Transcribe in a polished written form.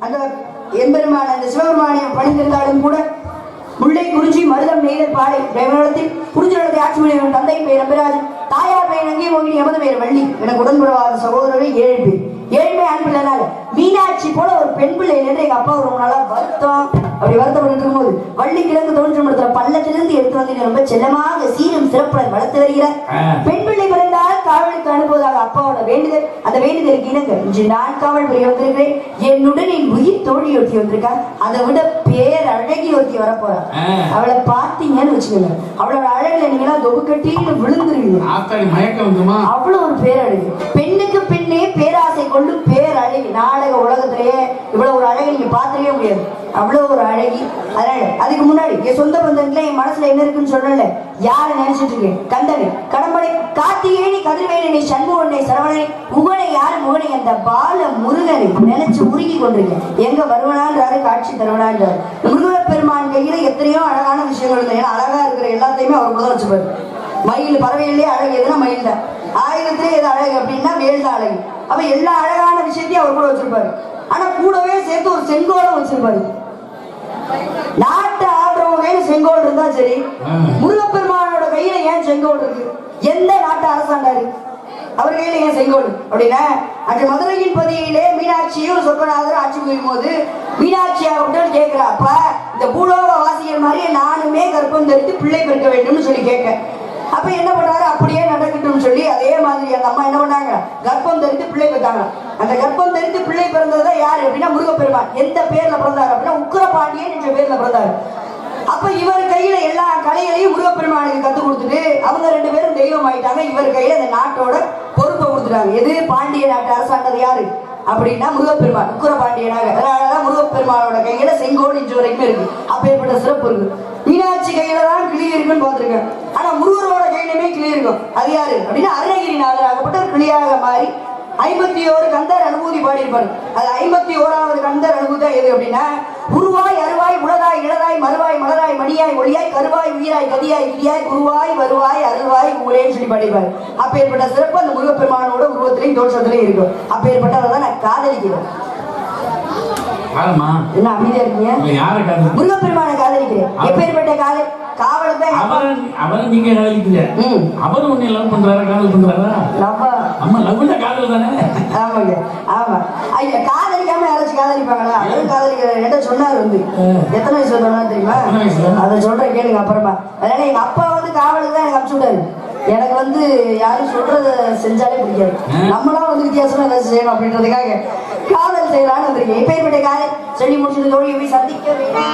அந்த எம்பெருமான அந்த சிவபெருமானியம் பணிந்திருந்தாலும் கூட முல்லை குறிஞ்சி மருதம் நெய்தல் பாலை பிரேமத்தில் குறிஞ்சி நடத்தை ஆட்சி மொழியின் தந்தை பெயர் நம்பிராஜன், தாயார் பெயர் அங்கே மோகினி, எமது பெயர் வள்ளி. எனக்கு உடன்படுவாத சகோதரர்கள் 7 பேர். 7 பேர் ஆண் பிள்ளைனால மீனாட்சி போல ஒரு பெண் பிள்ளை என்று எங்க அப்பா ரொம்ப நாளா வருத்தம். அப்படி வருத்தப்பட்டு இருக்கும்போது வள்ளி கிழங்கு தோன்றும் இடத்துல பள்ளத்திலிருந்து எடுத்து வந்து ரொம்ப செல்லமாக சீரும் சிறப்புடன் வளர்த்து வருகிறார். பெண் பிள்ளை பிறந்தால் காவலுக்கு அனுப்புவதாக அப்பாவோட வேண்டுதல். அந்த வேண்டுதலுக்கு இணங்க இன்று நான் காவல் புரிய வந்திருக்கிறேன். என்னுடன் என் உயிர் தோழி ஒருத்தி வந்திருக்கா. அதை விட பேரழகி ஒருத்தி வரப்போறா. அவளை பார்த்தீங்கன்னு வச்சுக்கோங்க, அவளோட அழகுல நீங்களா தொகுக்கட்டின்னு விழுந்துருவீங்க. அவ்வளவு ஒரு பேரழகு. பெண்ணுக்கு பெண்ணே பேராசை கொண்டு பேரழகி. நாடக உலகத்திலேயே இவ்வளவு ஒரு அழகை நீங்க பார்த்துக்கவே முடியாது. அவ்வளவு ஒரு அழகி. அதனால அதுக்கு முன்னாடி என் சொந்த பந்தத்துல என் மனசுல என்ன இருக்குன்னு சொல்லல, யாரை நினைச்சிட்டு இருக்கேன்? கந்தனை, கடம்பனை, கார்த்திகேயனை, கதிர்வேலனை, சண்முகனை, சரவணனை, முகனை, யாரு முகனை, அந்த பால முருகனை நினைச்சு உருகி கொண்டிருக்கேன். எங்க வருவனான்றாரு, காட்சி தருவனான்றாரு. முருகப்பெருமான் கையில எத்தனையோ அழகான விஷயங்கள் இருக்கு. ஏன்னா அழகா இருக்கிற எல்லாத்தையுமே அவர் கூட வச்சுப்பாரு. மயில், பறவையிலே அழகு எதுனா மயில் தான். ஆயிரத்திலே எது அழகு அப்படின்னா வேல் தான் அழகு. அப்ப எல்லா அழகான விஷயத்தையும் அவர் கூட வச்சிருப்பாரு. ஆனா கூடவே சேர்த்து ஒரு செங்கோலும் வச்சிருப்பாரு. நாட்டு ஆடுறவங்க கையில செங்கோல் இருந்தா சரி, முருகப்பெருமானோட கையில ஏன் செங்கோல் இருக்கு? எந்த நாட்டு அரசாண்டாரு அவர் கையில ஏன் செங்கோல் அப்படின்னா, அன்று மதுரையின் பதியிலே மீனாட்சியும் சொர்க்கநாதர் ஆட்சி புரியும் போது மீனாட்சி அவர்கள் கேட்கிறா, அப்ப இந்த பூலோக வாசிகள் மாதிரி நானுமே கர்ப்பம் தரித்து பிள்ளை பெருக்க வேண்டும்னு சொல்லி கேட்க. அப்ப என்ன பண்ணாரு, அப்படியே நடக்கட்டும் சொல்லி அதே மாதிரி அந்த அம்மா என்ன பண்ணாங்க, கர்ப்பம் தரித்து பிள்ளை பெற்றாங்க. அந்த கர்ப்பம் தரித்து பிள்ளை பிறந்ததுதான் யாரு அப்படின்னா முருகப்பெருமான். எந்த பேர்ல பிறந்தாரு அப்படின்னா உக்கிரபாண்டியன் என்ற பேர்ல பிறந்தாரு. அப்ப இவர் கையில எல்லா கலைகளையும் முருகப்பெருமானுக்கு கத்து கொடுத்துட்டு அவங்க 2 பேரும் தெய்வம் ஆயிட்டாங்க. இவர் கையில அந்த நாட்டோட பொறுப்பை கொடுத்துட்டாங்க. எது? பாண்டிய நாட்டு அரசாண்டது யாரு அப்படின்னா முருகப்பெருமான், உக்கிரபாண்டியனாக. அதனாலதான் முருகப்பெருமானோட கையில செங்கோல் இன்று வரைக்கும் இருக்கு. அப்பேற்பட்ட சிறப்பு இருக்கு. மீனாட்சி கையில தான் கிளி இருக்குன்னு பார்த்திருக்கேன். ஆனா முருகரோட கையிலுமே கிளி இருக்கும். அது யாரு அப்படின்னா அருணகிரிநாதர் ஆகப்பட்ட கிளியாக மாறி 51 கந்தர் அனுபூதி பாடியிருப்பாரு. அது 51வது கந்தர் அனுபூதி எது அப்படின்னா, உருவாய் அருவாய் உலகாய் இளதாய் மறுவாய் மலராய் மணியாய் ஒளியாய் கருவாய் உயிராய் கதியாய் கிளியாய் குருவாய் வருவாய் அருள்வாய் ஊரேன்னு சொல்லி பாடிப்பாரு. அப்பேற்பட்ட சிறப்பு அந்த முருகப்பெருமானோட உருவத்திலையும் தோற்றத்திலையும் இருக்கும். அப்பேற்பட்டதான் நான் காதலிக்கிறேன். என்ன அமைதியா இருக்கீங்க? முருகப்பெருமானை காதலிக்கிறேன். எப்பேற்பட்ட காதல்? அவரை நீங்க காதலிக்கிறீங்க. அவர் உன்னை லவ் பண்றாரா, காதல் பண்றாரா? அம்மா லவ்ல காதல் தானே. ஆமாங்க, ஆமா. ஐயா, காதலிக்காம யாராச்சும் காதலிப்பாங்களா? அவரும் காதலிக்கிறேன் என்ன சொன்னார். வந்து எத்தனை வயசு சொன்னா தெரியுமா? அதை சொல்றேன் கேளுங்க அப்புறமா. அதனால எங்க அப்பா வந்து காவலுக்கு தான் எனக்கு அனுப்பிச்சு விட்டாரு. எனக்கு வந்து யாரும் சொல்றத செஞ்சாலே பிடிக்காது. நம்மளாம் வந்து வித்தியாசமா ஏதாச்சும் செய்யணும் அப்படின்றதுக்காக காதல் செய்யலான்னு வந்திருக்கேன். எப்பேற்பட்ட காதல் சொல்லி முடிச்சுட்டு தோழியை போய் சந்திக்க வேண்டும்.